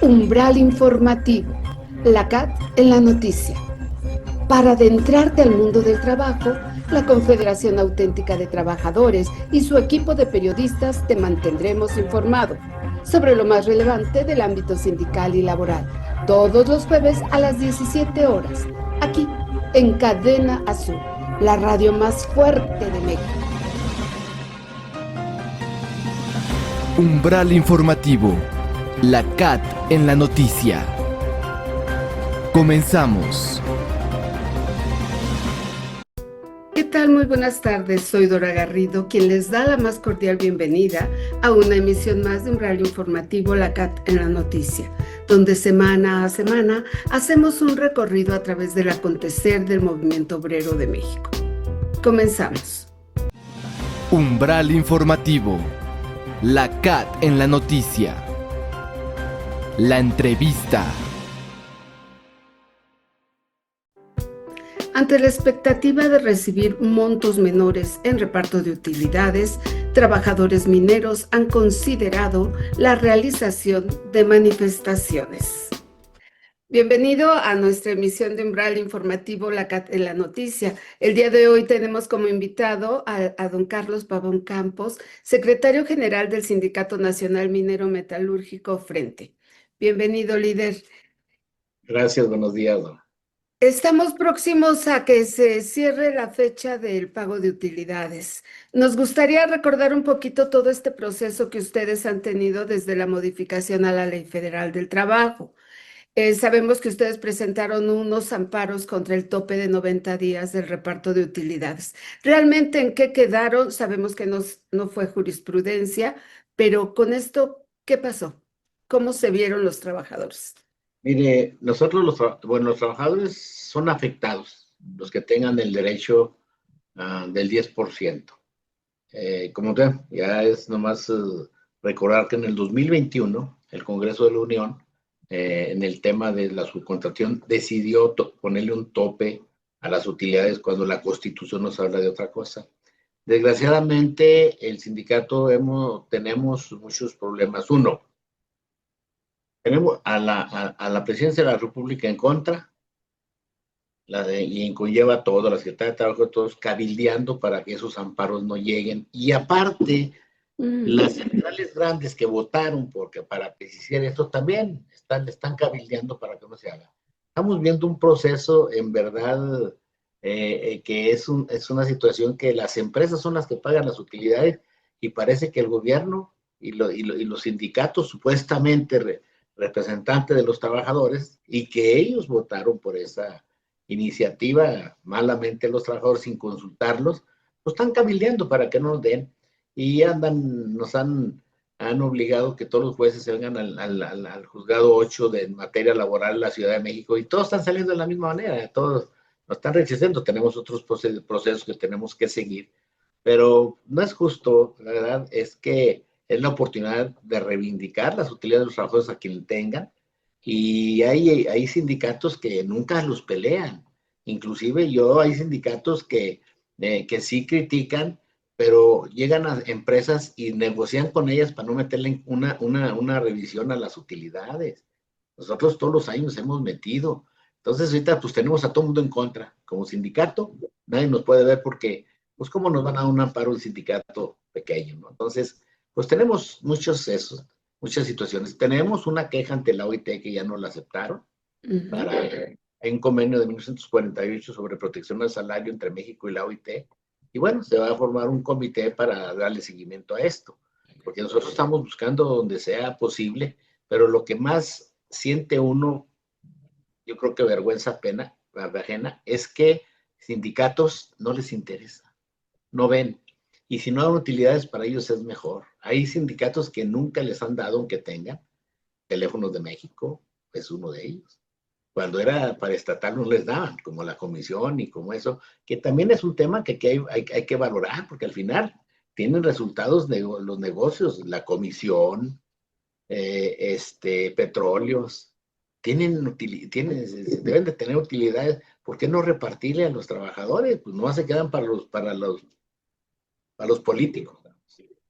Umbral informativo. La CAT en la noticia. Para adentrarte al mundo del trabajo, la Confederación Auténtica de Trabajadores y su equipo de periodistas te mantendremos informado sobre lo más relevante del ámbito sindical y laboral, todos los jueves a las 17 horas, aquí en Cadena Azul, la radio más fuerte de México. Umbral informativo. La CAT en la noticia. Comenzamos. ¿Qué tal? Muy buenas tardes, soy Dora Garrido, quien les da la más cordial bienvenida a una emisión más de Umbral Informativo, la CAT en la noticia, donde semana a semana hacemos un recorrido a través del acontecer del movimiento obrero de México. Comenzamos. Umbral informativo. La CAT en la noticia. La entrevista. Ante la expectativa de recibir montos menores en reparto de utilidades, trabajadores mineros han considerado la realización de manifestaciones. Bienvenido a nuestra emisión de Umbral Informativo, la CAT en la noticia. El día de hoy tenemos como invitado a don Carlos Pavón Campos, secretario general del Sindicato Nacional Minero Metalúrgico Frente. Bienvenido, líder. Gracias, buenos días. Estamos próximos a que se cierre la fecha del pago de utilidades. Nos gustaría recordar un poquito todo este proceso que ustedes han tenido desde la modificación a la Ley Federal del Trabajo. Sabemos que ustedes presentaron unos amparos contra el tope de 90 días del reparto de utilidades. ¿Realmente en qué quedaron? Sabemos que no fue jurisprudencia, pero con esto, ¿qué pasó? ¿Cómo se vieron los trabajadores? Mire, nosotros los trabajadores son afectados, los que tengan el derecho del 10%. Como ya es nomás recordar que en el 2021 el Congreso de la Unión, en el tema de la subcontratación, decidió ponerle un tope a las utilidades cuando la Constitución nos habla de otra cosa. Desgraciadamente, el sindicato tenemos muchos problemas. Uno, tenemos a la presidencia de la República en contra, y conlleva todo, la Secretaría de Trabajo, todos cabildeando para que esos amparos no lleguen. Y aparte, las centrales grandes que votaron para precisar esto también están cabildeando para que no se haga. Estamos viendo un proceso, en verdad, que es una situación que las empresas son las que pagan las utilidades y parece que el gobierno y los sindicatos supuestamente representantes de los trabajadores, y que ellos votaron por esa iniciativa malamente los trabajadores sin consultarlos, pues están cabildeando para que no nos den, y nos han obligado que todos los jueces se vengan al juzgado 8 de materia laboral en la Ciudad de México, y todos están saliendo de la misma manera, todos nos están rechazando. Tenemos otros procesos que tenemos que seguir, pero no es justo. La verdad es que es la oportunidad de reivindicar las utilidades de los trabajadores a quien tengan, y hay sindicatos que nunca los pelean. Inclusive hay sindicatos que sí critican, pero llegan a empresas y negocian con ellas para no meterle una revisión a las utilidades. Nosotros todos los años hemos metido. Entonces ahorita pues tenemos a todo el mundo en contra. Como sindicato, nadie nos puede ver porque, pues, ¿cómo nos van a dar un amparo un sindicato pequeño, ¿no? Entonces, pues tenemos muchas situaciones. Tenemos una queja ante la OIT que ya no la aceptaron. Hay un convenio de 1948 sobre protección al salario entre México y la OIT. Y bueno, se va a formar un comité para darle seguimiento a esto, porque nosotros estamos buscando donde sea posible, pero lo que más siente uno, yo creo que vergüenza ajena, es que sindicatos no les interesa, no ven. Y si no dan utilidades para ellos es mejor. Hay sindicatos que nunca les han dado, aunque tengan. Teléfonos de México es uno de ellos. Cuando era para estatal no les daban, como la comisión y como eso, que también es un tema que hay que valorar, porque al final tienen resultados los negocios, la comisión, petróleos, deben de tener utilidades. ¿Por qué no repartirle a los trabajadores? Pues no se quedan para los políticos.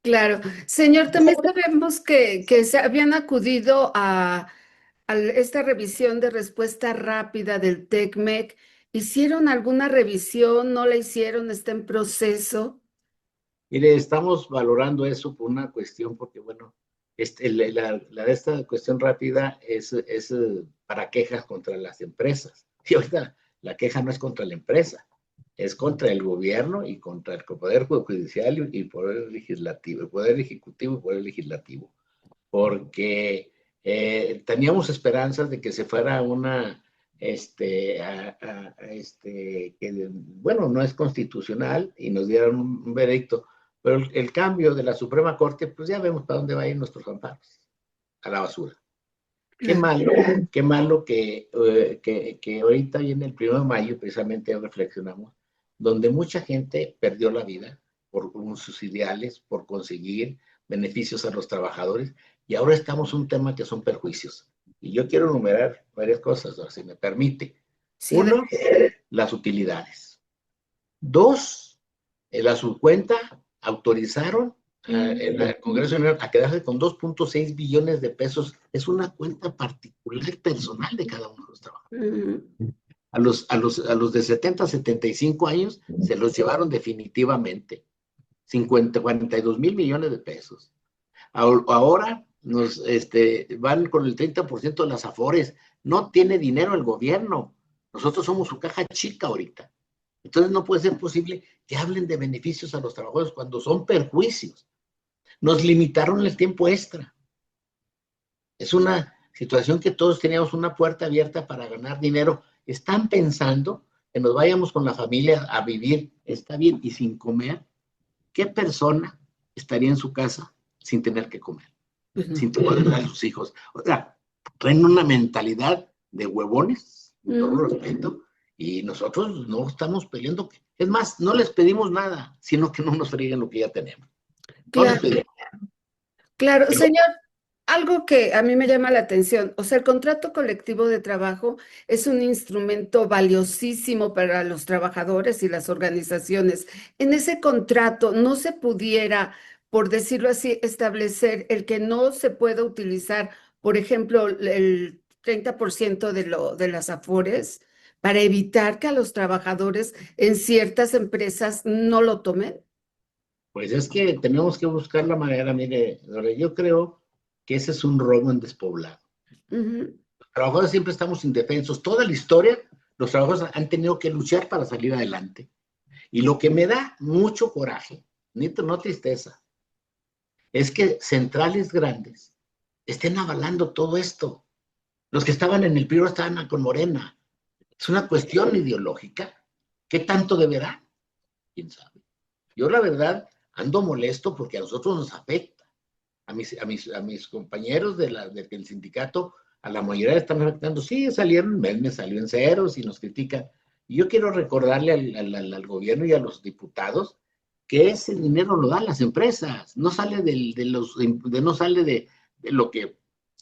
Claro. Señor, también sabemos que se habían acudido a esta revisión de respuesta rápida del TECMEC, ¿hicieron alguna revisión? ¿No la hicieron? ¿Está en proceso? Mire, estamos valorando eso por una cuestión, porque bueno, esta cuestión rápida es para quejas contra las empresas. Y ahorita la queja no es contra la empresa, es contra el gobierno y contra el Poder Judicial y el Poder Legislativo, el Poder Ejecutivo y el Poder Legislativo. Porque teníamos esperanzas de que se fuera una, que, bueno, no es constitucional y nos dieran un veredicto, pero el cambio de la Suprema Corte, pues ya vemos para dónde va a ir nuestros amparos, a la basura. Qué malo que ahorita viene el 1 de mayo, precisamente reflexionamos, donde mucha gente perdió la vida por sus ideales, por conseguir beneficios a los trabajadores, y ahora estamos en un tema que son perjuicios. Y yo quiero enumerar varias cosas, si me permite. Sí, Uno, las utilidades. Dos, a su cuenta autorizaron en el Congreso General a quedarse con 2.6 billones de pesos. Es una cuenta particular personal de cada uno de los trabajadores. A los de 70 a 75 años se los llevaron definitivamente. 42 mil millones de pesos. Ahora nos van con el 30% de las afores. No tiene dinero el gobierno. Nosotros somos su caja chica ahorita. Entonces no puede ser posible que hablen de beneficios a los trabajadores cuando son perjuicios. Nos limitaron el tiempo extra. Es una situación que todos teníamos una puerta abierta para ganar dinero. Están pensando que nos vayamos con la familia a vivir, está bien, y sin comer. ¿Qué persona estaría en su casa sin tener que comer? Sin poder dar a sus hijos. O sea, traen una mentalidad de huevones, con todo respeto, y nosotros no estamos peleando. Es más, no les pedimos nada, sino que no nos freguen lo que ya tenemos. No les pedimos. Claro, señor, algo que a mí me llama la atención, o sea, el contrato colectivo de trabajo es un instrumento valiosísimo para los trabajadores y las organizaciones. En ese contrato no se pudiera, por decirlo así, establecer el que no se pueda utilizar, por ejemplo, el 30% de las afores para evitar que a los trabajadores en ciertas empresas no lo tomen. Pues es que tenemos que buscar la manera, mire, yo creo que ese es un robo en despoblado. Los trabajadores siempre estamos indefensos. Toda la historia, los trabajadores han tenido que luchar para salir adelante. Y lo que me da mucho coraje, no tristeza, es que centrales grandes estén avalando todo esto. Los que estaban en el PRI estaban con Morena. Es una cuestión ideológica. ¿Qué tanto deberá? ¿Quién sabe? Yo, la verdad, ando molesto porque a nosotros nos afecta. A mis compañeros del sindicato, a la mayoría están afectando. Sí, salieron, me salió en ceros y nos critican. Y yo quiero recordarle al gobierno y a los diputados que ese dinero lo dan las empresas, no sale no sale de lo que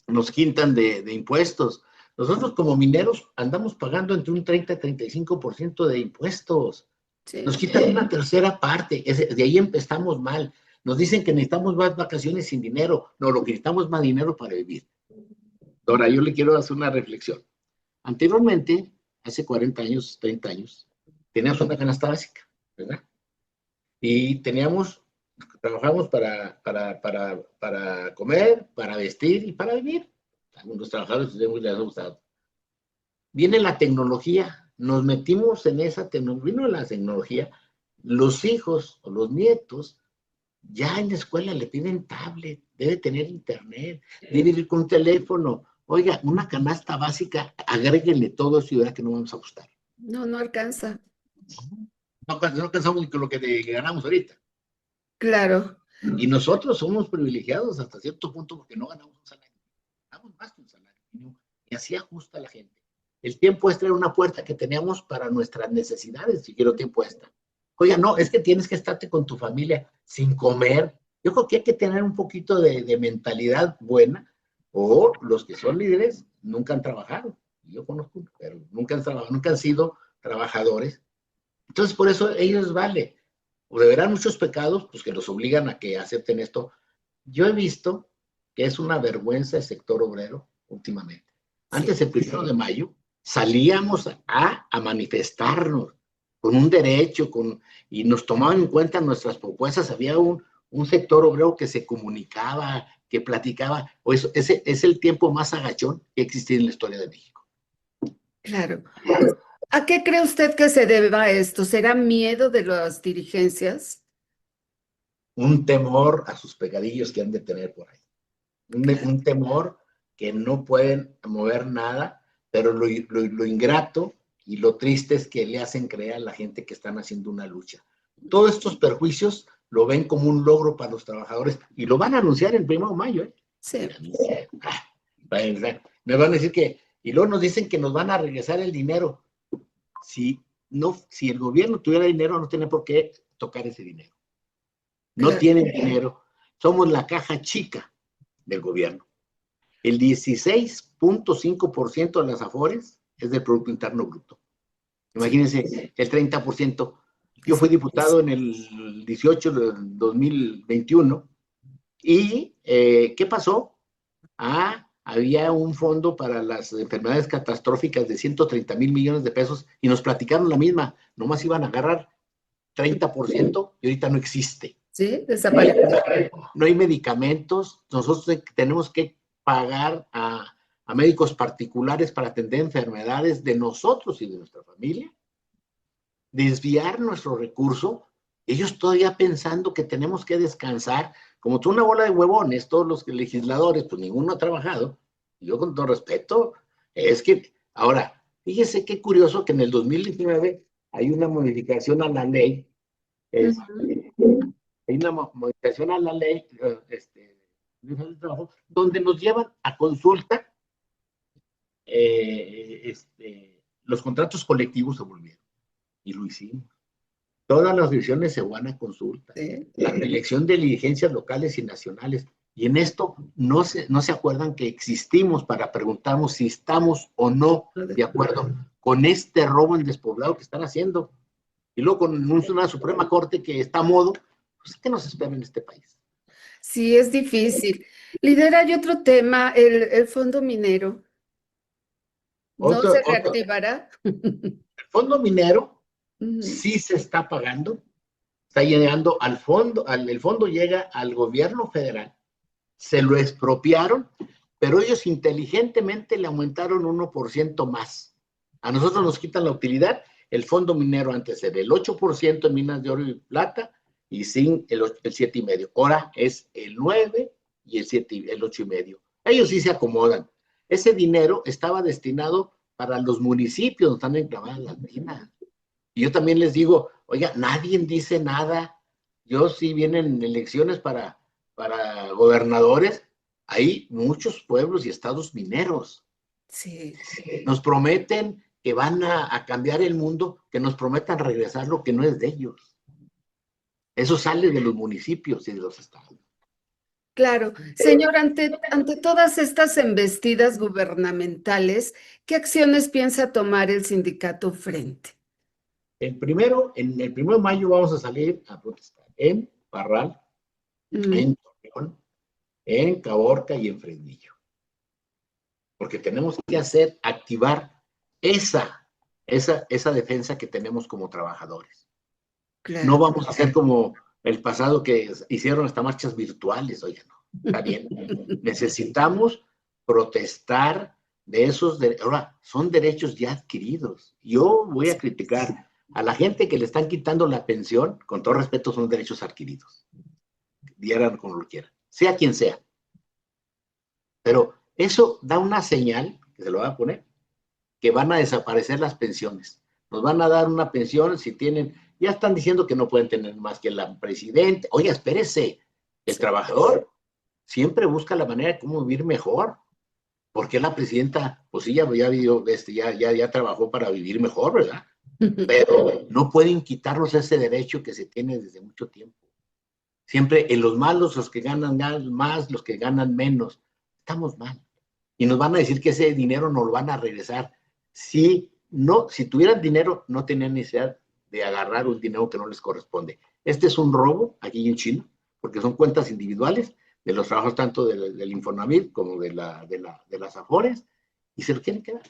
nos quitan de impuestos. Nosotros como mineros andamos pagando entre un 30 y 35% de impuestos. Sí. Nos quitan una tercera parte, de ahí empezamos mal. Nos dicen que necesitamos más vacaciones sin dinero. No, lo que necesitamos es más dinero para vivir. Ahora, yo le quiero hacer una reflexión. Anteriormente, hace 40 años, 30 años, teníamos una canasta básica, ¿verdad? Y trabajamos para comer, para vestir y para vivir. Los trabajadores les ha gustado. Viene la tecnología, nos metimos en esa tecnología, vino la tecnología, los hijos o los nietos ya en la escuela le piden tablet, debe tener internet, debe ir con un teléfono. Oiga, una canasta básica, agréguenle todo eso y verá que no vamos a gustar. No alcanza. No alcanzamos ni con lo que ganamos ahorita. Claro. Y nosotros somos privilegiados hasta cierto punto porque no ganamos un salario. Ganamos más que un salario mínimo. Y así ajusta la gente. El tiempo extra era una puerta que teníamos para nuestras necesidades, si quiero tiempo extra. Oiga, no, es que tienes que estarte con tu familia sin comer. Yo creo que hay que tener un poquito de mentalidad buena, o los que son líderes nunca han trabajado. Yo conozco, pero nunca han trabajado, nunca han sido trabajadores. Entonces, por eso ellos vale. O deberán muchos pecados, pues que los obligan a que acepten esto. Yo he visto que es una vergüenza el sector obrero últimamente. Antes del 1 de mayo, salíamos a manifestarnos con un derecho, y nos tomaban en cuenta nuestras propuestas. Había un sector obrero que se comunicaba, que platicaba. Ese es el tiempo más agachón que existe en la historia de México. Claro. ¿A qué cree usted que se deba esto? ¿Será miedo de las dirigencias? Un temor a sus pecadillos que han de tener por ahí. Un temor que no pueden mover nada, pero lo ingrato y lo triste es que le hacen creer a la gente que están haciendo una lucha. Todos estos perjuicios lo ven como un logro para los trabajadores y lo van a anunciar el 1 de mayo, ¿eh? Sí. Me van a decir que, y luego nos dicen que nos van a regresar el dinero. Si el gobierno tuviera dinero, no tiene por qué tocar ese dinero. No tienen dinero. Somos la caja chica del gobierno. El 16.5% de las afores es del Producto Interno Bruto. Imagínense, el 30%. Yo fui diputado en el 18 de 2021 y ¿qué pasó? Había un fondo para las enfermedades catastróficas de 130,000 millones de pesos y nos platicaron la misma, nomás iban a agarrar 30% y ahorita no existe. Sí, desapareció. No hay medicamentos, nosotros tenemos que pagar a médicos particulares para atender enfermedades de nosotros y de nuestra familia, desviar nuestro recurso, ellos todavía pensando que tenemos que descansar, como tú una bola de huevones, todos los legisladores, pues ninguno ha trabajado, yo con todo respeto, es que, ahora, fíjese qué curioso que en el 2019 hay una modificación a la ley, hay una modificación a la ley donde nos llevan a consulta los contratos colectivos se volvieron y lo hicimos. Todas las decisiones se van a consulta. Sí. La elección de dirigencias locales y nacionales. Y en esto no se acuerdan que existimos para preguntarnos si estamos o no de acuerdo con este robo en despoblado que están haciendo. Y luego con una Suprema Corte que está a modo, pues ¿qué nos espera en este país? Sí, es difícil. Líder, hay otro tema, el fondo minero. ¿No se reactivará? El fondo minero sí se está pagando, está llegando al fondo, el fondo llega al gobierno federal, se lo expropiaron, pero ellos inteligentemente le aumentaron 1% más. A nosotros nos quitan la utilidad. El fondo minero antes era el 8% en minas de oro y plata y sin el 7,5%. Ahora es el 9% y el 8,5%. Ellos sí se acomodan. Ese dinero estaba destinado para los municipios donde están enclavadas las minas. Y yo también les digo, oiga, nadie dice nada. Yo sí vienen elecciones para gobernadores, hay muchos pueblos y estados mineros. Sí. Nos prometen que van a cambiar el mundo, que nos prometan regresar lo que no es de ellos. Eso sale de los municipios y de los estados. Claro. Señor, ante todas estas embestidas gubernamentales, ¿qué acciones piensa tomar el sindicato Frente? En el 1 de mayo vamos a salir a protestar en Parral, en Torreón, en Caborca y en Fresnillo. Porque tenemos que activar esa defensa que tenemos como trabajadores. Claro. No vamos a hacer como el pasado que hicieron hasta marchas virtuales, oigan, no, está bien. Necesitamos protestar de esos, ahora, son derechos ya adquiridos. Yo voy a criticar a la gente que le están quitando la pensión, con todo respeto, son derechos adquiridos. Dieran como lo quieran, sea quien sea. Pero eso da una señal, que se lo voy a poner, que van a desaparecer las pensiones. Nos van a dar una pensión si tienen, ya están diciendo que no pueden tener más que la presidenta. Oye, espérese, el trabajador siempre busca la manera de cómo vivir mejor. Porque la presidenta, pues sí, ya trabajó para vivir mejor, ¿verdad? Pero no pueden quitarnos ese derecho que se tiene desde mucho tiempo. Siempre en los malos, los que ganan más, los que ganan menos. Estamos mal. Y nos van a decir que ese dinero nos lo van a regresar. Si tuvieran dinero, no tenían necesidad de agarrar un dinero que no les corresponde. Este es un robo aquí en China, porque son cuentas individuales de los trabajos tanto del Infonavit como de las Afores, y se lo quieren quedar.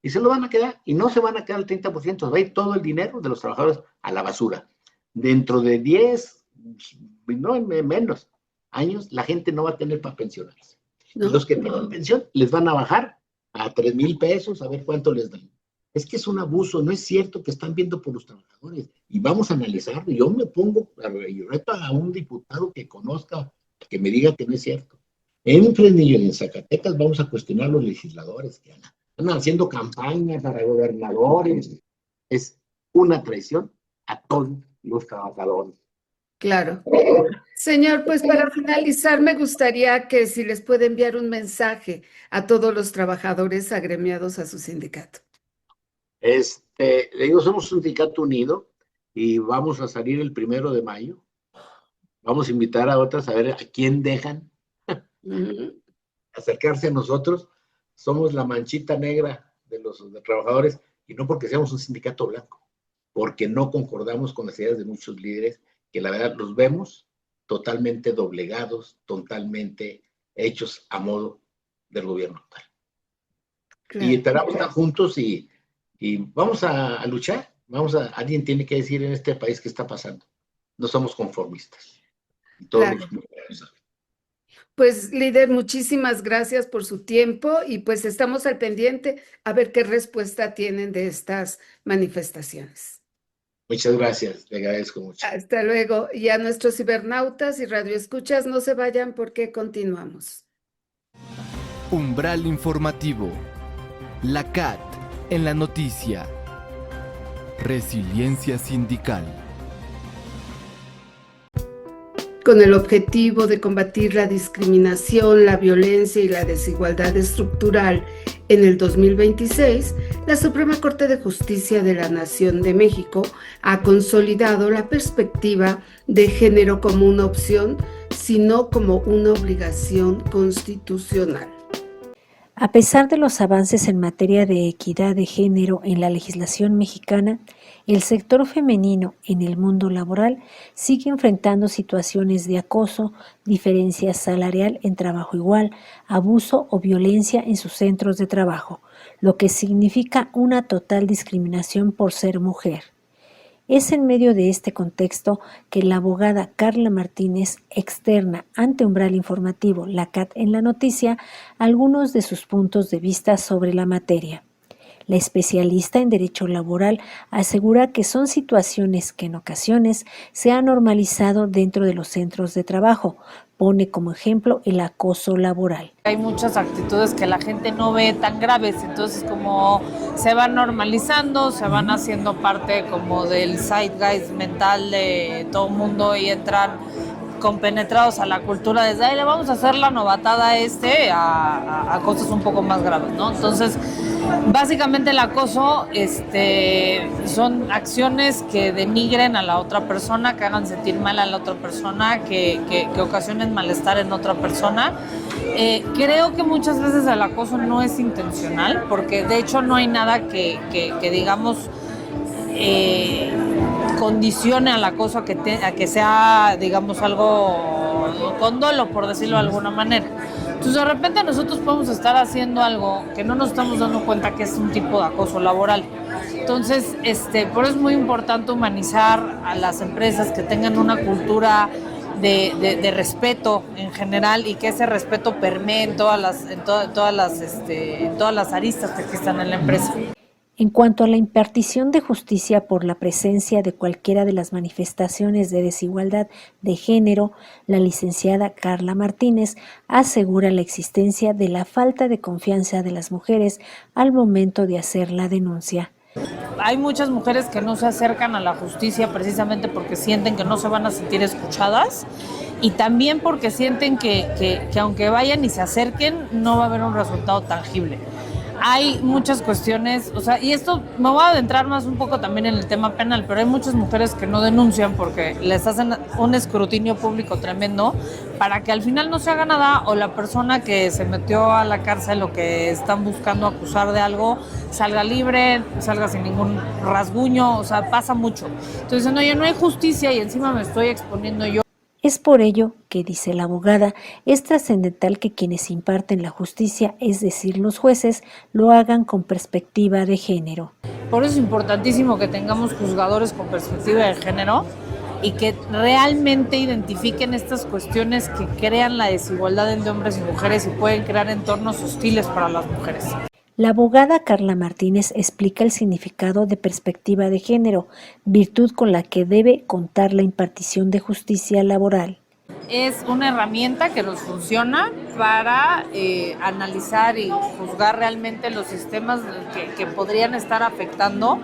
Y se lo van a quedar, y no se van a quedar el 30%, va a ir todo el dinero de los trabajadores a la basura. Dentro de 10, no menos años, la gente no va a tener para pensionarse. ¿no? Y los que tienen pensión les van a bajar a 3,000 pesos, a ver cuánto les dan. Es que es un abuso, no es cierto que están viendo por los trabajadores. Y vamos a analizarlo. Yo me pongo, y reto a un diputado que conozca, que me diga que no es cierto. En Fresnillo y en Zacatecas vamos a cuestionar a los legisladores que andan haciendo campañas para gobernadores. Es una traición a todos los trabajadores. Claro. Señor, pues para finalizar, me gustaría que si les puede enviar un mensaje a todos los trabajadores agremiados a su sindicato. Le digo, somos un sindicato unido y vamos a salir el 1 de mayo. Vamos a invitar a otras a ver a quién dejan acercarse a nosotros. Somos la manchita negra de los trabajadores, y no porque seamos un sindicato blanco, porque no concordamos con las ideas de muchos líderes que la verdad los vemos totalmente doblegados, totalmente hechos a modo del gobierno actual. Claro. Y estaremos juntos y vamos a luchar. Alguien tiene que decir en este país qué está pasando. No somos conformistas. Claro. Pues, líder, muchísimas gracias por su tiempo y pues estamos al pendiente a ver qué respuesta tienen de estas manifestaciones. Muchas gracias, le agradezco mucho. Hasta luego. Y a nuestros cibernautas y radioescuchas, no se vayan porque continuamos. Umbral informativo. La CAT en la noticia. Resiliencia sindical. Con el objetivo de combatir la discriminación, la violencia y la desigualdad estructural en el 2026, la Suprema Corte de Justicia de la Nación de México ha consolidado la perspectiva de género como una opción, sino como una obligación constitucional. A pesar de los avances en materia de equidad de género en la legislación mexicana, el sector femenino en el mundo laboral sigue enfrentando situaciones de acoso, diferencia salarial en trabajo igual, abuso o violencia en sus centros de trabajo, lo que significa una total discriminación por ser mujer. Es en medio de este contexto que la abogada Carla Martínez externa ante Umbral Informativo, la CAT en la noticia, algunos de sus puntos de vista sobre la materia. La especialista en derecho laboral asegura que son situaciones que en ocasiones se han normalizado dentro de los centros de trabajo. Pone como ejemplo el acoso laboral. Hay muchas actitudes que la gente no ve tan graves, entonces como se van normalizando, se van haciendo parte como del zeitgeist mental de todo el mundo y entran compenetrados a la cultura desde ahí le vamos a hacer la novatada a cosas un poco más graves, ¿no? Entonces, básicamente el acoso son acciones que denigren a la otra persona, que hagan sentir mal a la otra persona, que ocasionen malestar en otra persona. Creo que muchas veces el acoso no es intencional, porque de hecho no hay nada que digamos condicione al acoso a que sea, digamos, algo con dolo, por decirlo de alguna manera. Entonces, de repente nosotros podemos estar haciendo algo que no nos estamos dando cuenta que es un tipo de acoso laboral. Entonces, por eso es muy importante humanizar a las empresas, que tengan una cultura de respeto en general y que ese respeto permee en todas las aristas que existan en la empresa. En cuanto a la impartición de justicia por la presencia de cualquiera de las manifestaciones de desigualdad de género, la licenciada Carla Martínez asegura la existencia de la falta de confianza de las mujeres al momento de hacer la denuncia. Hay muchas mujeres que no se acercan a la justicia precisamente porque sienten que no se van a sentir escuchadas y también porque sienten que aunque vayan y se acerquen no va a haber un resultado tangible. Hay muchas cuestiones, y esto me voy a adentrar más un poco también en el tema penal, pero hay muchas mujeres que no denuncian porque les hacen un escrutinio público tremendo para que al final no se haga nada o la persona que se metió a la cárcel o que están buscando acusar de algo salga libre, salga sin ningún rasguño, pasa mucho. Entonces, oye, no hay justicia y encima me estoy exponiendo yo. Es por ello que, dice la abogada, es trascendental que quienes imparten la justicia, es decir, los jueces, lo hagan con perspectiva de género. Por eso es importantísimo que tengamos juzgadores con perspectiva de género y que realmente identifiquen estas cuestiones que crean la desigualdad entre hombres y mujeres y pueden crear entornos hostiles para las mujeres. La abogada Carla Martínez explica el significado de perspectiva de género, virtud con la que debe contar la impartición de justicia laboral. Es una herramienta que nos funciona para analizar y juzgar realmente los sistemas que podrían estar afectando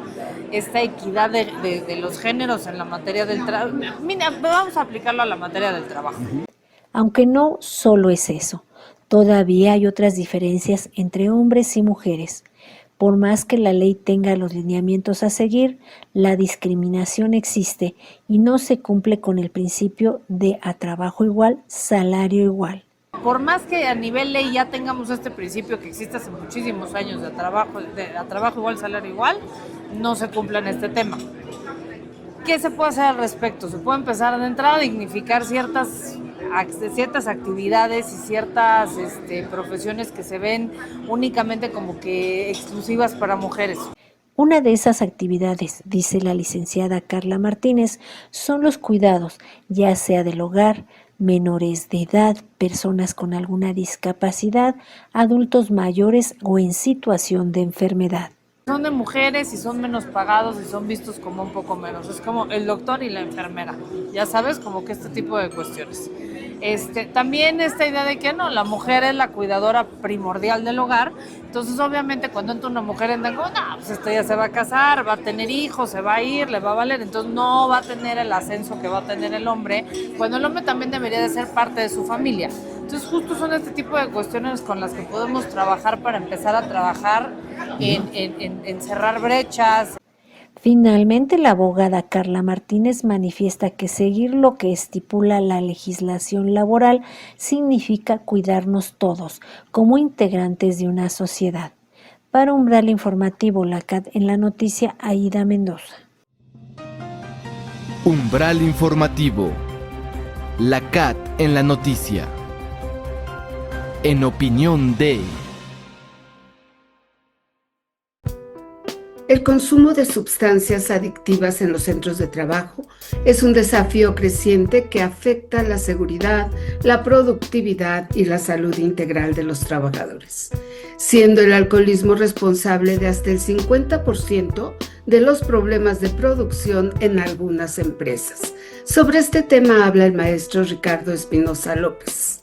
esta equidad de los géneros en la materia del trabajo. Mira, vamos a aplicarlo a la materia del trabajo. Aunque no solo es eso, todavía hay otras diferencias entre hombres y mujeres. Por más que la ley tenga los lineamientos a seguir, la discriminación existe y no se cumple con el principio de a trabajo igual, salario igual. Por más que a nivel ley ya tengamos este principio que existe hace muchísimos años de a trabajo igual, salario igual, no se cumple en este tema. ¿Qué se puede hacer al respecto? Se puede empezar de entrada a dignificar ciertas actividades y ciertas profesiones que se ven únicamente como que exclusivas para mujeres. Una de esas actividades, dice la licenciada Carla Martínez, son los cuidados, ya sea del hogar, menores de edad, personas con alguna discapacidad, adultos mayores o en situación de enfermedad. Son de mujeres y son menos pagados y son vistos como un poco menos. Es como el doctor y la enfermera, ya sabes, como que este tipo de cuestiones. También esta idea de que no, la mujer es la cuidadora primordial del hogar, entonces obviamente cuando entra una mujer en como, no, pues esta ya se va a casar, va a tener hijos, se va a ir, le va a valer, entonces no va a tener el ascenso que va a tener el hombre, cuando el hombre también debería de ser parte de su familia. Entonces justo son este tipo de cuestiones con las que podemos trabajar para empezar a trabajar en cerrar brechas. Finalmente, la abogada Carla Martínez manifiesta que seguir lo que estipula la legislación laboral significa cuidarnos todos como integrantes de una sociedad. Para Umbral Informativo, la CAT en la noticia, Aida Mendoza. Umbral Informativo. La CAT en la noticia. En opinión de... El consumo de sustancias adictivas en los centros de trabajo es un desafío creciente que afecta la seguridad, la productividad y la salud integral de los trabajadores, siendo el alcoholismo responsable de hasta el 50% de los problemas de producción en algunas empresas. Sobre este tema habla el maestro Ricardo Espinosa López.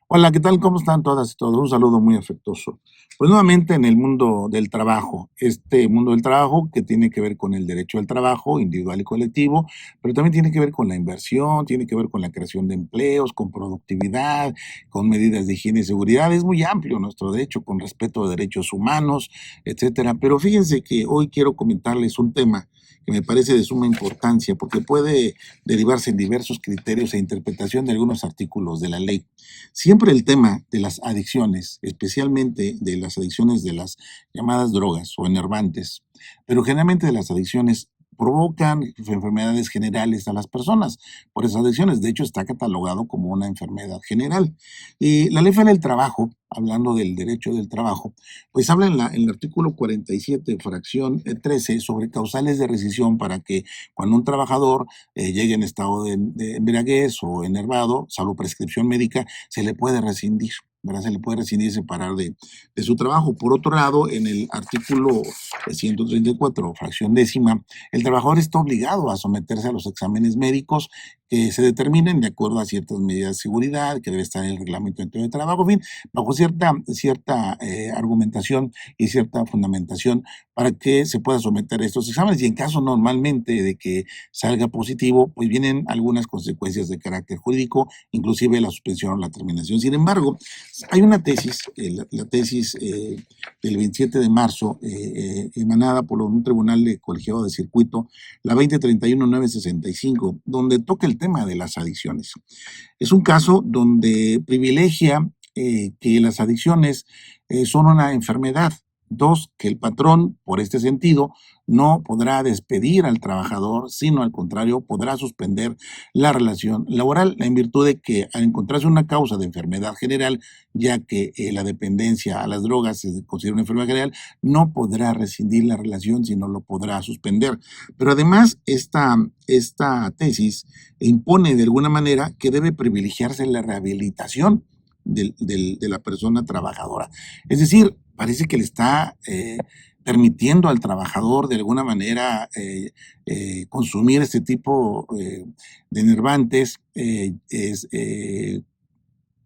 Hola, ¿qué tal? ¿Cómo están todas y todos? Un saludo muy afectuoso. Pues nuevamente en el mundo del trabajo, este mundo del trabajo que tiene que ver con el derecho al trabajo individual y colectivo, pero también tiene que ver con la inversión, tiene que ver con la creación de empleos, con productividad, con medidas de higiene y seguridad. Es muy amplio nuestro derecho con respeto a derechos humanos, etcétera. Pero fíjense que hoy quiero comentarles un tema que me parece de suma importancia porque puede derivarse en diversos criterios e interpretación de algunos artículos de la ley. Siempre el tema de las adicciones, especialmente de las adicciones de las llamadas drogas o enervantes, pero generalmente de las adicciones provocan enfermedades generales a las personas por esas adicciones. De hecho, está catalogado como una enfermedad general. Y la Ley Federal del Trabajo, hablando del derecho del trabajo, pues habla en el artículo 47, fracción 13, sobre causales de rescisión para que cuando un trabajador llegue en estado de embriaguez o enervado, salvo prescripción médica, se le puede rescindir. ¿Verdad? Se le puede rescindir y separar de su trabajo. Por otro lado, en el artículo 134, fracción décima, el trabajador está obligado a someterse a los exámenes médicos que se determinen de acuerdo a ciertas medidas de seguridad, que debe estar en el reglamento de trabajo, en fin, bajo cierta argumentación y cierta fundamentación para que se pueda someter a estos exámenes. Y en caso normalmente de que salga positivo, pues vienen algunas consecuencias de carácter jurídico, inclusive la suspensión o la terminación. Sin embargo, hay una tesis, la tesis del 27 de marzo, emanada por un tribunal de colegiado de circuito, la 2031-965, donde toca el tema de las adicciones. Es un caso donde privilegia que las adicciones son una enfermedad Dos, que el patrón, por este sentido, no podrá despedir al trabajador, sino al contrario, podrá suspender la relación laboral en virtud de que al encontrarse una causa de enfermedad general, ya que la dependencia a las drogas se considera una enfermedad general, no podrá rescindir la relación, sino lo podrá suspender. Pero además, esta tesis impone de alguna manera que debe privilegiarse la rehabilitación de la persona trabajadora. Es decir, parece que le está permitiendo al trabajador de alguna manera consumir este tipo de enervantes, le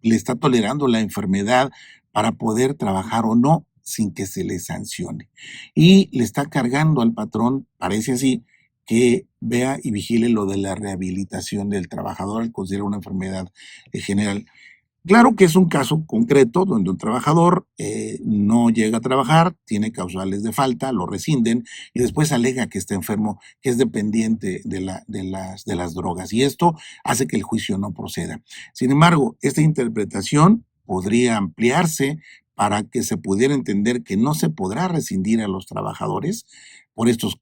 está tolerando la enfermedad para poder trabajar o no sin que se le sancione. Y le está cargando al patrón, parece así, que vea y vigile lo de la rehabilitación del trabajador al considerar una enfermedad general. Claro que es un caso concreto donde un trabajador no llega a trabajar, tiene causales de falta, lo rescinden y después alega que está enfermo, que es dependiente de las drogas. Y esto hace que el juicio no proceda. Sin embargo, esta interpretación podría ampliarse para que se pudiera entender que no se podrá rescindir a los trabajadores por estos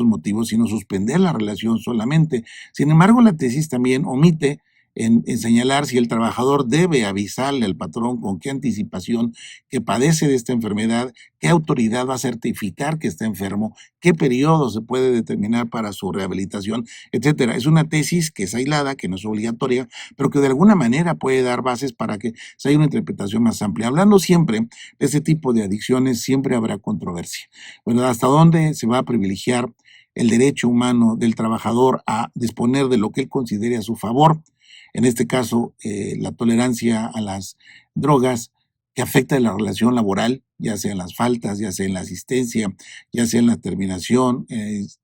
motivos, sino suspender la relación solamente. Sin embargo, la tesis también omite en señalar si el trabajador debe avisarle al patrón con qué anticipación que padece de esta enfermedad, qué autoridad va a certificar que está enfermo, qué periodo se puede determinar para su rehabilitación, etcétera. Es una tesis que es aislada, que no es obligatoria, pero que de alguna manera puede dar bases para que se haya una interpretación más amplia. Hablando siempre de ese tipo de adicciones, siempre habrá controversia. ¿Verdad? ¿Hasta dónde se va a privilegiar el derecho humano del trabajador a disponer de lo que él considere a su favor? En este caso, la tolerancia a las drogas que afecta la relación laboral, ya sea en las faltas, ya sea en la asistencia, ya sea en la terminación,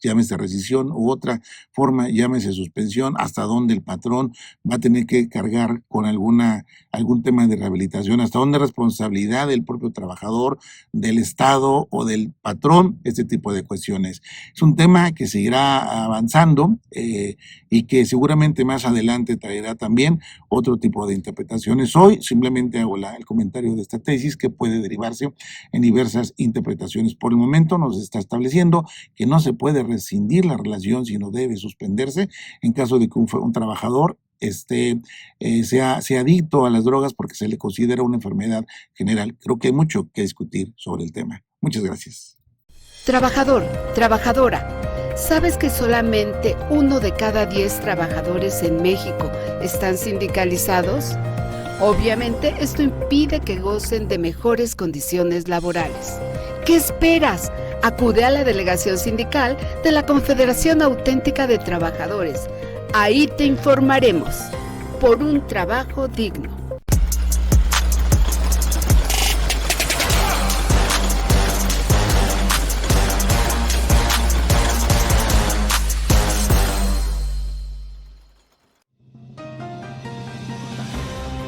llámese rescisión u otra forma, llámese suspensión, hasta dónde el patrón va a tener que cargar con algún tema de rehabilitación, hasta dónde responsabilidad del propio trabajador, del Estado o del patrón, este tipo de cuestiones. Es un tema que seguirá avanzando y que seguramente más adelante traerá también otro tipo de interpretaciones. Hoy simplemente hago el comentario de esta tesis que puede derivarse en diversas interpretaciones. Por el momento nos está estableciendo que no se puede rescindir la relación, sino debe suspenderse en caso de que un trabajador sea adicto a las drogas porque se le considera una enfermedad general. Creo que hay mucho que discutir sobre el tema. Muchas gracias. Trabajador, trabajadora. ¿Sabes que solamente 1 de cada 10 trabajadores en México están sindicalizados? Obviamente, esto impide que gocen de mejores condiciones laborales. ¿Qué esperas? Acude a la delegación sindical de la Confederación Auténtica de Trabajadores. Ahí te informaremos. Por un trabajo digno.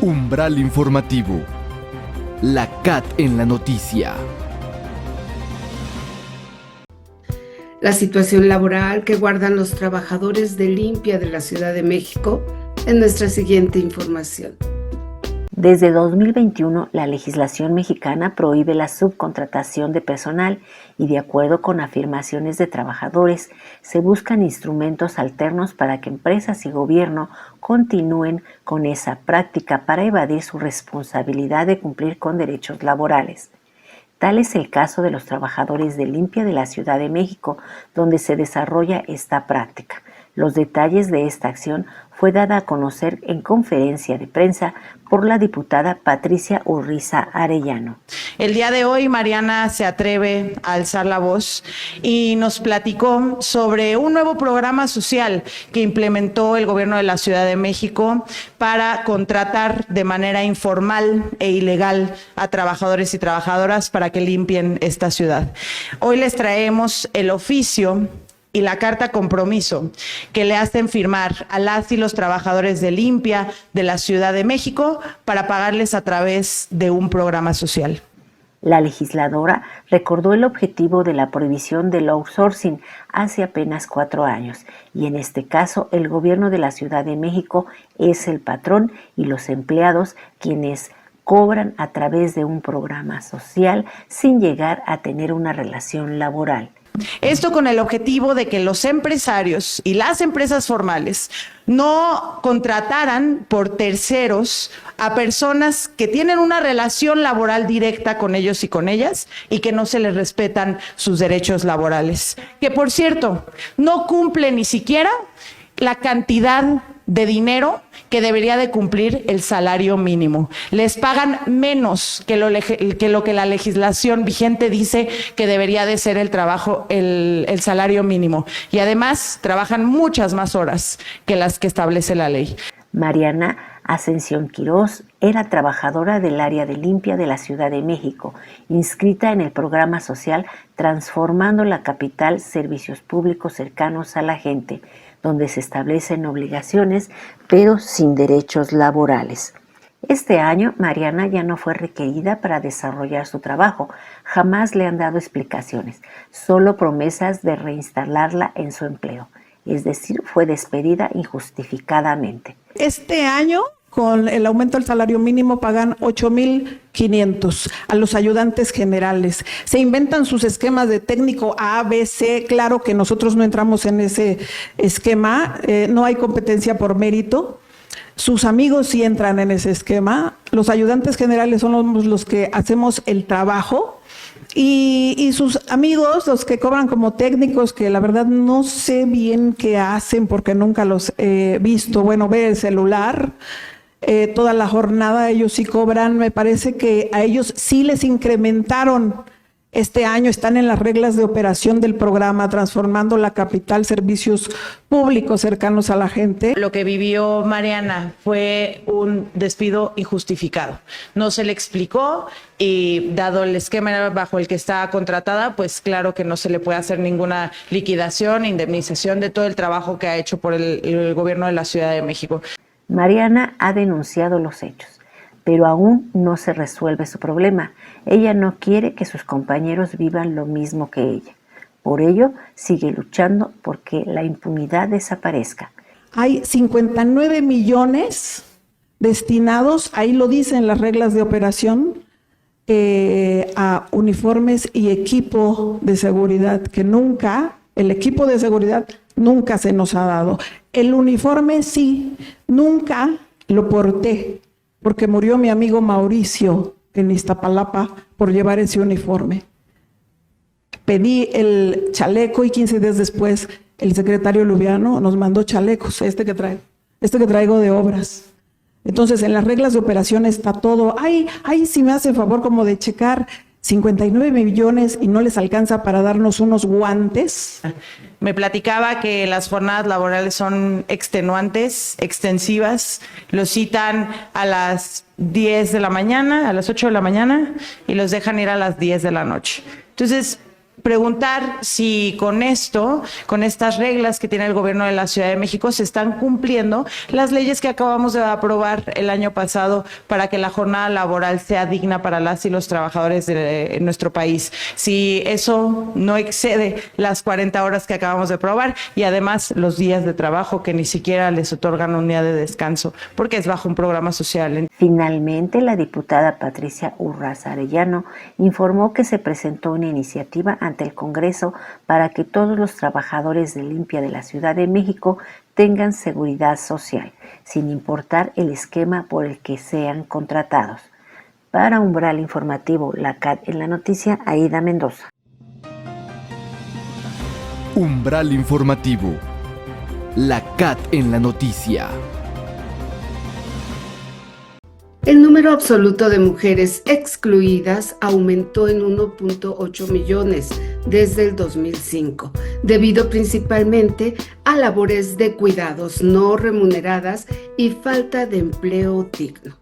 Umbral informativo. La CAT en la noticia. La situación laboral que guardan los trabajadores de limpia de la Ciudad de México en nuestra siguiente información. Desde 2021, la legislación mexicana prohíbe la subcontratación de personal y, de acuerdo con afirmaciones de trabajadores, se buscan instrumentos alternos para que empresas y gobierno continúen con esa práctica para evadir su responsabilidad de cumplir con derechos laborales. Tal es el caso de los trabajadores de limpia de la Ciudad de México, donde se desarrolla esta práctica. Los detalles de esta acción fue dada a conocer en conferencia de prensa por la diputada Patricia Urriza Arellano. El día de hoy Mariana se atreve a alzar la voz y nos platicó sobre un nuevo programa social que implementó el gobierno de la Ciudad de México para contratar de manera informal e ilegal a trabajadores y trabajadoras para que limpien esta ciudad. Hoy les traemos el oficio y la carta compromiso que le hacen firmar a las y los trabajadores de limpia de la Ciudad de México para pagarles a través de un programa social. La legisladora recordó el objetivo de la prohibición del outsourcing hace apenas 4 años y en este caso el gobierno de la Ciudad de México es el patrón y los empleados quienes cobran a través de un programa social sin llegar a tener una relación laboral. Esto con el objetivo de que los empresarios y las empresas formales no contrataran por terceros a personas que tienen una relación laboral directa con ellos y con ellas y que no se les respetan sus derechos laborales. Que, por cierto, no cumple ni siquiera la cantidad de dinero que debería de cumplir el salario mínimo. Les pagan menos que lo que la legislación vigente dice que debería de ser el salario mínimo. Y además trabajan muchas más horas que las que establece la ley. Mariana Ascensión Quirós era trabajadora del área de limpia de la Ciudad de México, inscrita en el programa social Transformando la Capital Servicios Públicos Cercanos a la Gente, donde se establecen obligaciones, pero sin derechos laborales. Este año, Mariana ya no fue requerida para desarrollar su trabajo. Jamás le han dado explicaciones, solo promesas de reinstalarla en su empleo. Es decir, fue despedida injustificadamente. Este año, con el aumento del salario mínimo, pagan 8,500 a los ayudantes generales. Se inventan sus esquemas de técnico A, B, C. Claro que nosotros no entramos en ese esquema. No hay competencia por mérito. Sus amigos sí entran en ese esquema. Los ayudantes generales son los que hacemos el trabajo. Y sus amigos, los que cobran como técnicos, que la verdad no sé bien qué hacen porque nunca los he visto. Bueno, ve el celular. Toda la jornada ellos sí cobran. Me parece que a ellos sí les incrementaron este año, están en las reglas de operación del programa Transformando la Capital Servicios Públicos Cercanos a la Gente. Lo que vivió Mariana fue un despido injustificado. No se le explicó y dado el esquema bajo el que está contratada, pues claro que no se le puede hacer ninguna liquidación, indemnización de todo el trabajo que ha hecho por el gobierno de la Ciudad de México. Mariana ha denunciado los hechos, pero aún no se resuelve su problema. Ella no quiere que sus compañeros vivan lo mismo que ella. Por ello, sigue luchando porque la impunidad desaparezca. Hay 59 millones destinados, ahí lo dicen las reglas de operación, a uniformes y equipo de seguridad, que el equipo de seguridad nunca se nos ha dado. El uniforme sí, nunca lo porté, porque murió mi amigo Mauricio en Iztapalapa por llevar ese uniforme. Pedí el chaleco y 15 días después el secretario Lubiano nos mandó chalecos, este que traigo de obras. Entonces, en las reglas de operación está todo. Ay, si me hace favor como de checar 59 millones y no les alcanza para darnos unos guantes. Me platicaba que las jornadas laborales son extenuantes, extensivas. Los citan a las 10 de la mañana, a las 8 de la mañana y los dejan ir a las 10 de la noche. Entonces, preguntar si con estas reglas que tiene el gobierno de la Ciudad de México, se están cumpliendo las leyes que acabamos de aprobar el año pasado para que la jornada laboral sea digna para las y los trabajadores de nuestro país. Si eso no excede las 40 horas que acabamos de aprobar y además los días de trabajo que ni siquiera les otorgan un día de descanso porque es bajo un programa social. Finalmente, la diputada Patricia Urraza Arellano informó que se presentó una iniciativa ante el Congreso para que todos los trabajadores de limpia de la Ciudad de México tengan seguridad social, sin importar el esquema por el que sean contratados. Para Umbral Informativo, la CAT en la noticia, Aida Mendoza. Umbral Informativo, la CAT en la noticia. El número absoluto de mujeres excluidas aumentó en 1.8 millones desde el 2005, debido principalmente a labores de cuidados no remuneradas y falta de empleo digno.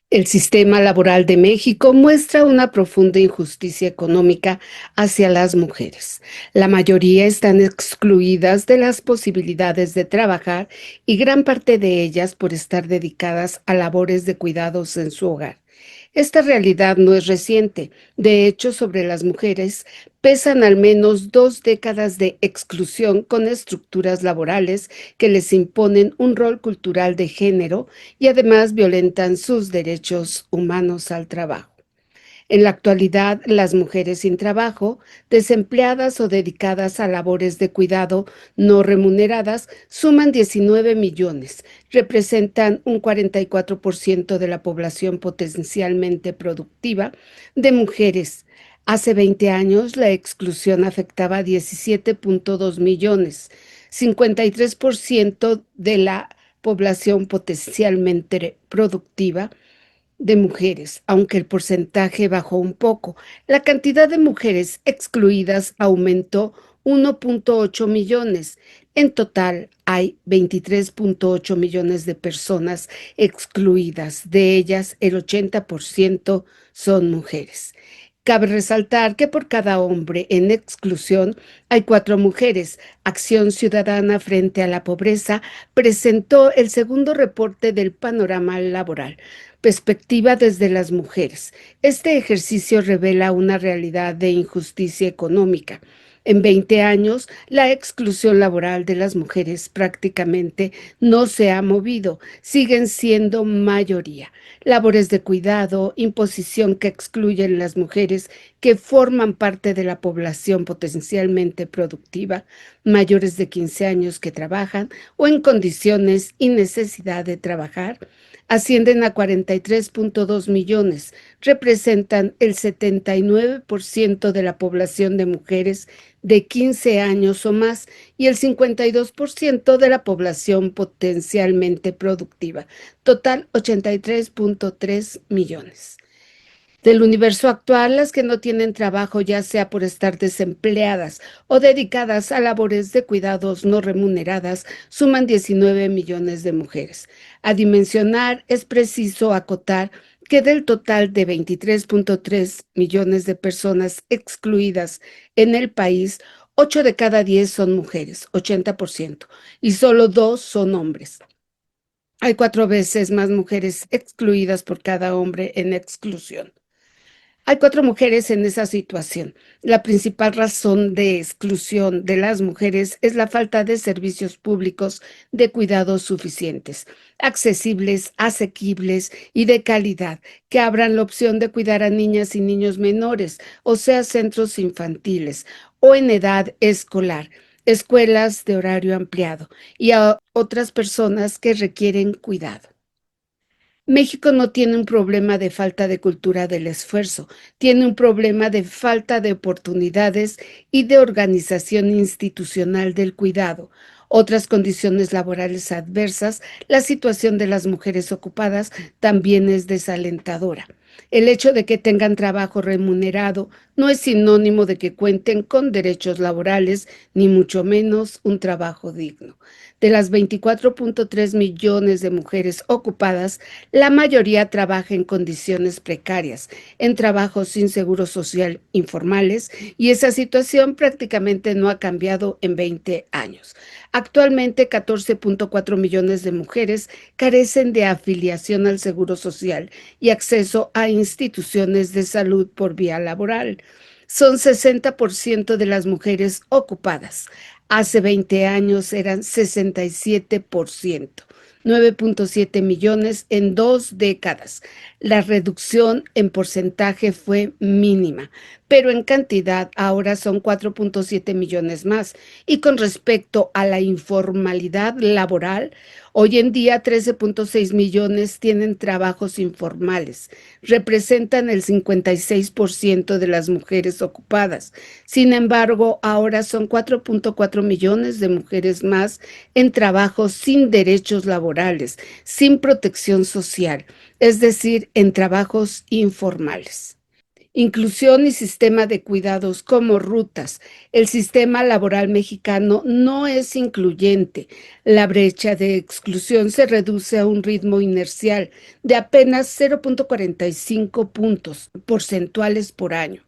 El sistema laboral de México muestra una profunda injusticia económica hacia las mujeres. La mayoría están excluidas de las posibilidades de trabajar y gran parte de ellas por estar dedicadas a labores de cuidados en su hogar. Esta realidad no es reciente. De hecho, sobre las mujeres pesan al menos 2 décadas de exclusión con estructuras laborales que les imponen un rol cultural de género y además violentan sus derechos humanos al trabajo. En la actualidad, las mujeres sin trabajo, desempleadas o dedicadas a labores de cuidado no remuneradas, suman 19 millones, representan un 44% de la población potencialmente productiva de mujeres. Hace 20 años, la exclusión afectaba a 17.2 millones, 53% de la población potencialmente productiva de mujeres, aunque el porcentaje bajó un poco. La cantidad de mujeres excluidas aumentó 1.8 millones. En total, hay 23.8 millones de personas excluidas. De ellas, el 80% son mujeres. Cabe resaltar que por cada hombre en exclusión hay 4 mujeres. Acción Ciudadana frente a la Pobreza presentó el segundo reporte del panorama laboral, perspectiva desde las mujeres. Este ejercicio revela una realidad de injusticia económica. En 20 años, la exclusión laboral de las mujeres prácticamente no se ha movido, siguen siendo mayoría. Labores de cuidado, imposición que excluyen las mujeres que forman parte de la población potencialmente productiva, mayores de 15 años que trabajan o en condiciones y necesidad de trabajar, ascienden a 43.2 millones, representan el 79% de la población de mujeres de 15 años o más y el 52% de la población potencialmente productiva, total 83.3 millones. Del universo actual, las que no tienen trabajo, ya sea por estar desempleadas o dedicadas a labores de cuidados no remuneradas, suman 19 millones de mujeres. A dimensionar, es preciso acotar que del total de 23.3 millones de personas excluidas en el país, 8 de cada 10 son mujeres, 80%, y solo 2 son hombres. Hay 4 veces más mujeres excluidas por cada hombre en exclusión. Hay 4 mujeres en esa situación. La principal razón de exclusión de las mujeres es la falta de servicios públicos de cuidados suficientes, accesibles, asequibles y de calidad, que abran la opción de cuidar a niñas y niños menores, o sea, centros infantiles o en edad escolar, escuelas de horario ampliado y a otras personas que requieren cuidado. México no tiene un problema de falta de cultura del esfuerzo, tiene un problema de falta de oportunidades y de organización institucional del cuidado. Otras condiciones laborales adversas, la situación de las mujeres ocupadas también es desalentadora. El hecho de que tengan trabajo remunerado no es sinónimo de que cuenten con derechos laborales, ni mucho menos un trabajo digno. De las 24.3 millones de mujeres ocupadas, la mayoría trabaja en condiciones precarias, en trabajos sin seguro social informales, y esa situación prácticamente no ha cambiado en 20 años. Actualmente, 14.4 millones de mujeres carecen de afiliación al seguro social y acceso a instituciones de salud por vía laboral. Son 60% de las mujeres ocupadas. Hace 20 años eran 67%, 9.7 millones en 2 décadas. La reducción en porcentaje fue mínima, pero en cantidad ahora son 4.7 millones más. Y con respecto a la informalidad laboral, hoy en día 13.6 millones tienen trabajos informales, representan el 56% de las mujeres ocupadas. Sin embargo, ahora son 4.4 millones de mujeres más en trabajos sin derechos laborales, sin protección social, es decir, en trabajos informales. Inclusión y sistema de cuidados como rutas. El sistema laboral mexicano no es incluyente. La brecha de exclusión se reduce a un ritmo inercial de apenas 0.45 puntos porcentuales por año.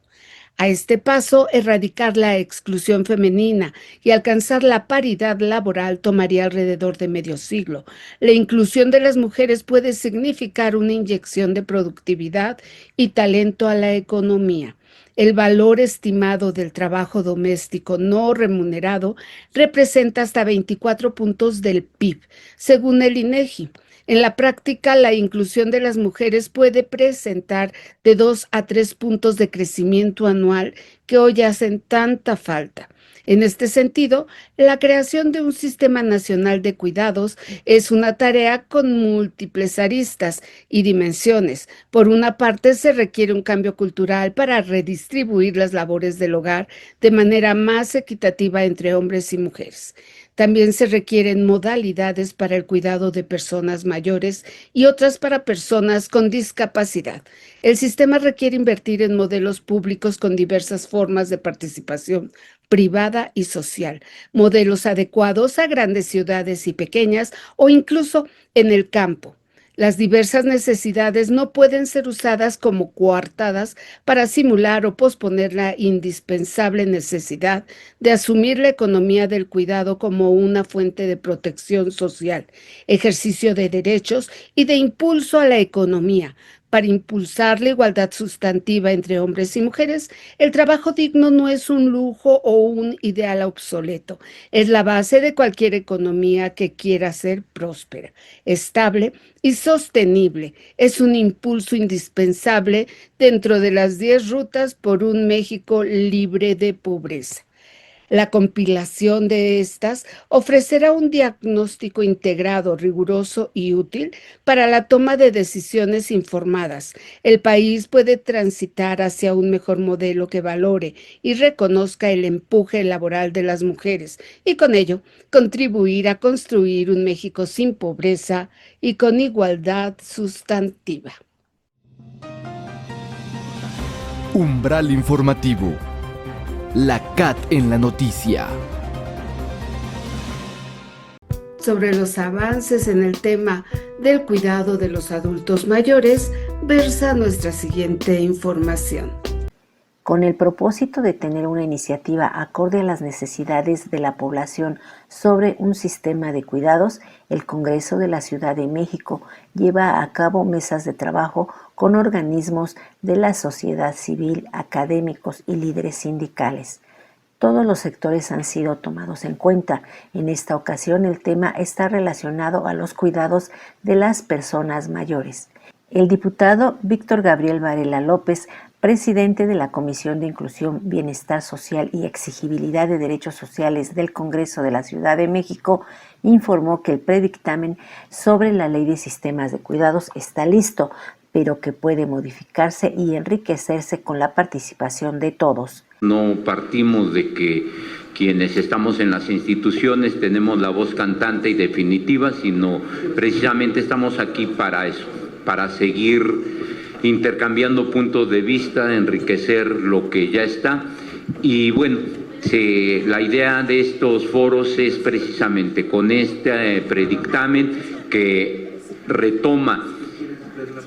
A este paso, erradicar la exclusión femenina y alcanzar la paridad laboral tomaría alrededor de medio siglo. La inclusión de las mujeres puede significar una inyección de productividad y talento a la economía. El valor estimado del trabajo doméstico no remunerado representa hasta 24 puntos del PIB, según el INEGI. En la práctica, la inclusión de las mujeres puede presentar de 2 a 3 puntos de crecimiento anual que hoy hacen tanta falta. En este sentido, la creación de un sistema nacional de cuidados es una tarea con múltiples aristas y dimensiones. Por una parte, se requiere un cambio cultural para redistribuir las labores del hogar de manera más equitativa entre hombres y mujeres. También se requieren modalidades para el cuidado de personas mayores y otras para personas con discapacidad. El sistema requiere invertir en modelos públicos con diversas formas de participación privada y social, modelos adecuados a grandes ciudades y pequeñas o incluso en el campo. Las diversas necesidades no pueden ser usadas como coartadas para simular o posponer la indispensable necesidad de asumir la economía del cuidado como una fuente de protección social, ejercicio de derechos y de impulso a la economía. Para impulsar la igualdad sustantiva entre hombres y mujeres, el trabajo digno no es un lujo o un ideal obsoleto. Es la base de cualquier economía que quiera ser próspera, estable y sostenible. Es un impulso indispensable dentro de las 10 rutas por un México libre de pobreza. La compilación de estas ofrecerá un diagnóstico integrado, riguroso y útil para la toma de decisiones informadas. El país puede transitar hacia un mejor modelo que valore y reconozca el empuje laboral de las mujeres y con ello contribuir a construir un México sin pobreza y con igualdad sustantiva. Umbral informativo. La CAT en la noticia. Sobre los avances en el tema del cuidado de los adultos mayores, versa nuestra siguiente información. Con el propósito de tener una iniciativa acorde a las necesidades de la población sobre un sistema de cuidados, el Congreso de la Ciudad de México lleva a cabo mesas de trabajo con organismos de la sociedad civil, académicos y líderes sindicales. Todos los sectores han sido tomados en cuenta. En esta ocasión el tema está relacionado a los cuidados de las personas mayores. El diputado Víctor Gabriel Varela López, presidente de la Comisión de Inclusión, Bienestar Social y Exigibilidad de Derechos Sociales del Congreso de la Ciudad de México, informó que el predictamen sobre la Ley de Sistemas de Cuidados está listo, pero que puede modificarse y enriquecerse con la participación de todos. No partimos de que quienes estamos en las instituciones tenemos la voz cantante y definitiva, sino precisamente estamos aquí para eso, para seguir intercambiando puntos de vista, enriquecer lo que ya está. Y bueno, la idea de estos foros es precisamente con este predictamen que retoma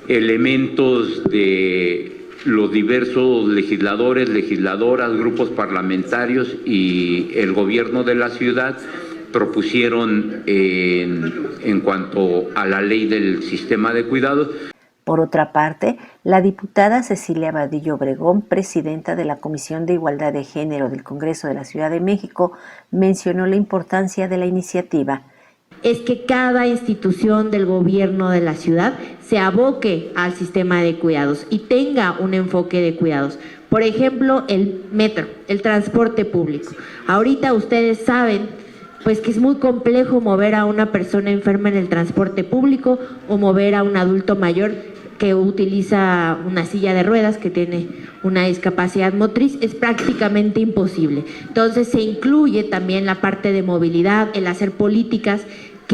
elementos de los diversos legisladores, legisladoras, grupos parlamentarios y el gobierno de la ciudad propusieron en cuanto a la ley del sistema de cuidados. Por otra parte, la diputada Cecilia Vadillo Obregón, presidenta de la Comisión de Igualdad de Género del Congreso de la Ciudad de México, mencionó la importancia de la iniciativa. Es que cada institución del gobierno de la ciudad se aboque al sistema de cuidados y tenga un enfoque de cuidados. Por ejemplo, el metro, el transporte público. Ahorita ustedes saben pues que es muy complejo mover a una persona enferma en el transporte público o mover a un adulto mayor que utiliza una silla de ruedas, que tiene una discapacidad motriz, es prácticamente imposible. Entonces se incluye también la parte de movilidad, el hacer políticas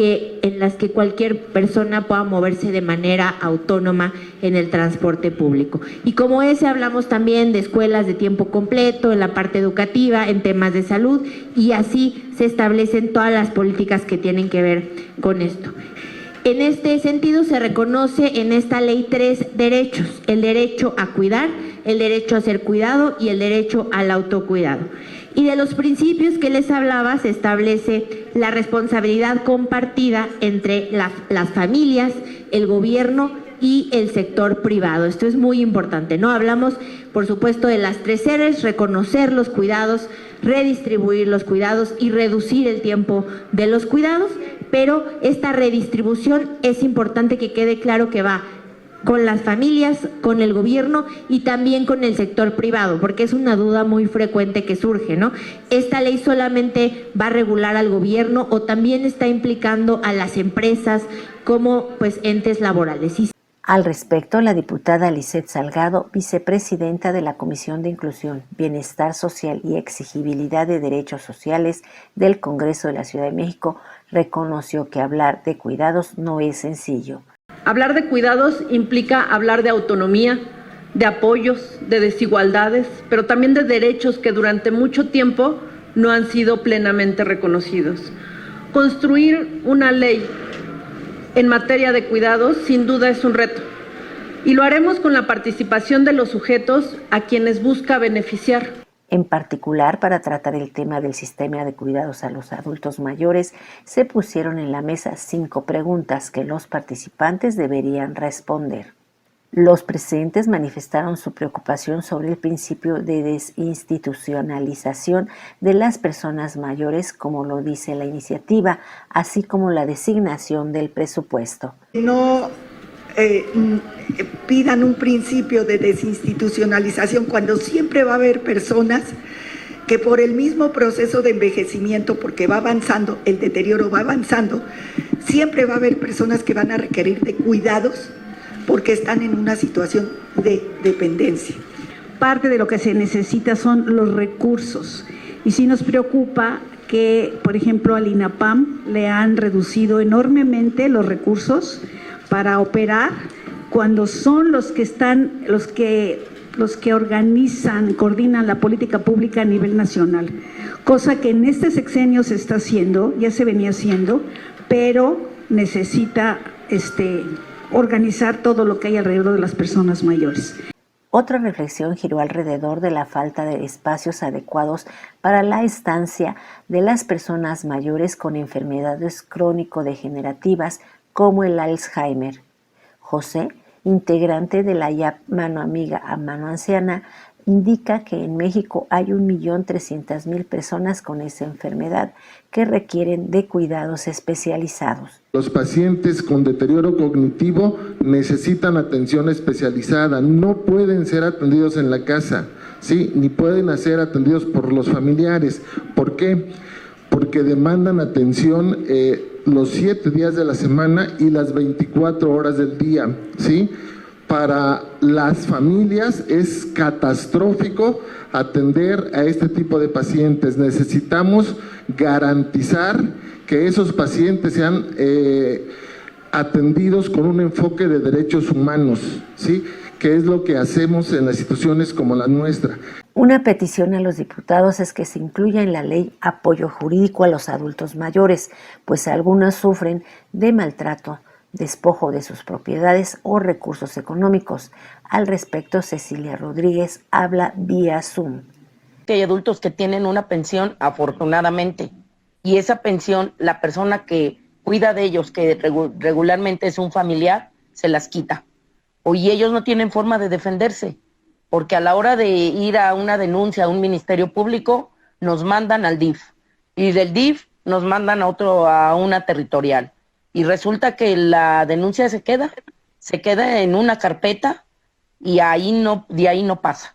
en las que cualquier persona pueda moverse de manera autónoma en el transporte público. Y como ese hablamos también de escuelas de tiempo completo, en la parte educativa, en temas de salud, y así se establecen todas las políticas que tienen que ver con esto. En este sentido, se reconoce en esta ley 3 derechos: el derecho a cuidar, el derecho a ser cuidado y el derecho al autocuidado. Y de los principios que les hablaba, se establece la responsabilidad compartida entre las familias, el gobierno y el sector privado. Esto es muy importante, ¿no? Hablamos, por supuesto, de las 3 R's: reconocer los cuidados, redistribuir los cuidados y reducir el tiempo de los cuidados, pero esta redistribución es importante que quede claro que va con las familias, con el gobierno y también con el sector privado, porque es una duda muy frecuente que surge, ¿no? ¿Esta ley solamente va a regular al gobierno o también está implicando a las empresas como pues entes laborales? Al respecto, la diputada Lisette Salgado, vicepresidenta de la Comisión de Inclusión, Bienestar Social y Exigibilidad de Derechos Sociales del Congreso de la Ciudad de México, reconoció que hablar de cuidados no es sencillo. Hablar de cuidados implica hablar de autonomía, de apoyos, de desigualdades, pero también de derechos que durante mucho tiempo no han sido plenamente reconocidos. Construir una ley en materia de cuidados sin duda es un reto, y lo haremos con la participación de los sujetos a quienes busca beneficiar. En particular, para tratar el tema del sistema de cuidados a los adultos mayores, se pusieron en la mesa 5 preguntas que los participantes deberían responder. Los presentes manifestaron su preocupación sobre el principio de desinstitucionalización de las personas mayores, como lo dice la iniciativa, así como la designación del presupuesto. No pidan un principio de desinstitucionalización cuando siempre va a haber personas que por el mismo proceso de envejecimiento, porque va avanzando, el deterioro va avanzando, siempre va a haber personas que van a requerir de cuidados porque están en una situación de dependencia. Parte de lo que se necesita son los recursos, y sí nos preocupa que, por ejemplo, al INAPAM le han reducido enormemente los recursos para operar cuando son los que organizan, coordinan la política pública a nivel nacional, cosa que en este sexenio se está haciendo, ya se venía haciendo, pero necesita organizar todo lo que hay alrededor de las personas mayores. Otra reflexión giró alrededor de la falta de espacios adecuados para la estancia de las personas mayores con enfermedades crónico-degenerativas como el Alzheimer. José, integrante de la IAP Mano Amiga a Mano Anciana, indica que en México hay 1.300.000 personas con esa enfermedad que requieren de cuidados especializados. Los pacientes con deterioro cognitivo necesitan atención especializada, no pueden ser atendidos en la casa, ¿sí? Ni pueden ser atendidos por los familiares. ¿Por qué? Porque demandan atención los 7 días de la semana y las 24 horas del día, ¿sí? Para las familias es catastrófico atender a este tipo de pacientes. Necesitamos garantizar que esos pacientes sean atendidos con un enfoque de derechos humanos, ¿sí? Que es lo que hacemos en las instituciones como la nuestra. Una petición a los diputados es que se incluya en la ley apoyo jurídico a los adultos mayores, pues algunos sufren de maltrato, despojo de sus propiedades o recursos económicos. Al respecto, Cecilia Rodríguez habla vía Zoom. Hay adultos que tienen una pensión, afortunadamente, y esa pensión, la persona que cuida de ellos, que regularmente es un familiar, se las quita. Y ellos no tienen forma de defenderse, porque a la hora de ir a una denuncia a un ministerio público, nos mandan al DIF, y del DIF nos mandan a una territorial. Y resulta que la denuncia se queda en una carpeta y de ahí no pasa.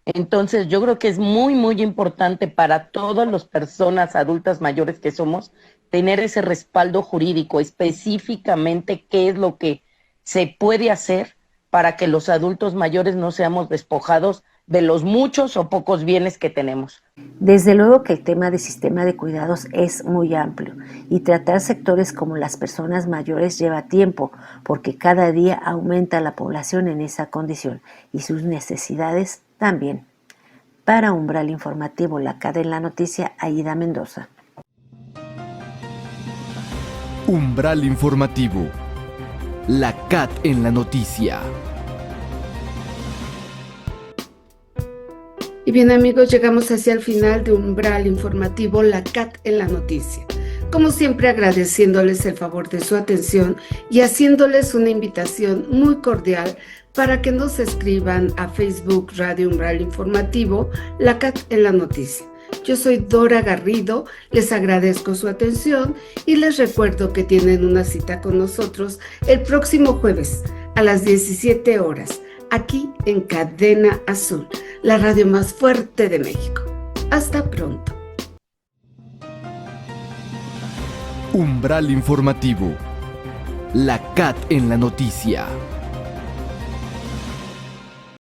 Entonces yo creo que es muy, muy importante para todas las personas adultas mayores que somos tener ese respaldo jurídico, específicamente qué es lo que se puede hacer para que los adultos mayores no seamos despojados de los muchos o pocos bienes que tenemos. Desde luego que el tema del sistema de cuidados es muy amplio y tratar sectores como las personas mayores lleva tiempo porque cada día aumenta la población en esa condición y sus necesidades también. Para Umbral Informativo, La Cadena Noticia, Aida Mendoza. Umbral informativo. La CAT en la noticia. Y bien amigos, llegamos hacia el final de Umbral informativo, la CAT en la noticia. Como siempre, agradeciéndoles el favor de su atención y haciéndoles una invitación muy cordial para que nos escriban a Facebook Radio Umbral Informativo, la CAT en la noticia. Yo soy Dora Garrido, les agradezco su atención y les recuerdo que tienen una cita con nosotros el próximo jueves a las 17 horas, aquí en Cadena Azul, la radio más fuerte de México. Hasta pronto. Umbral informativo. La CAT en la noticia.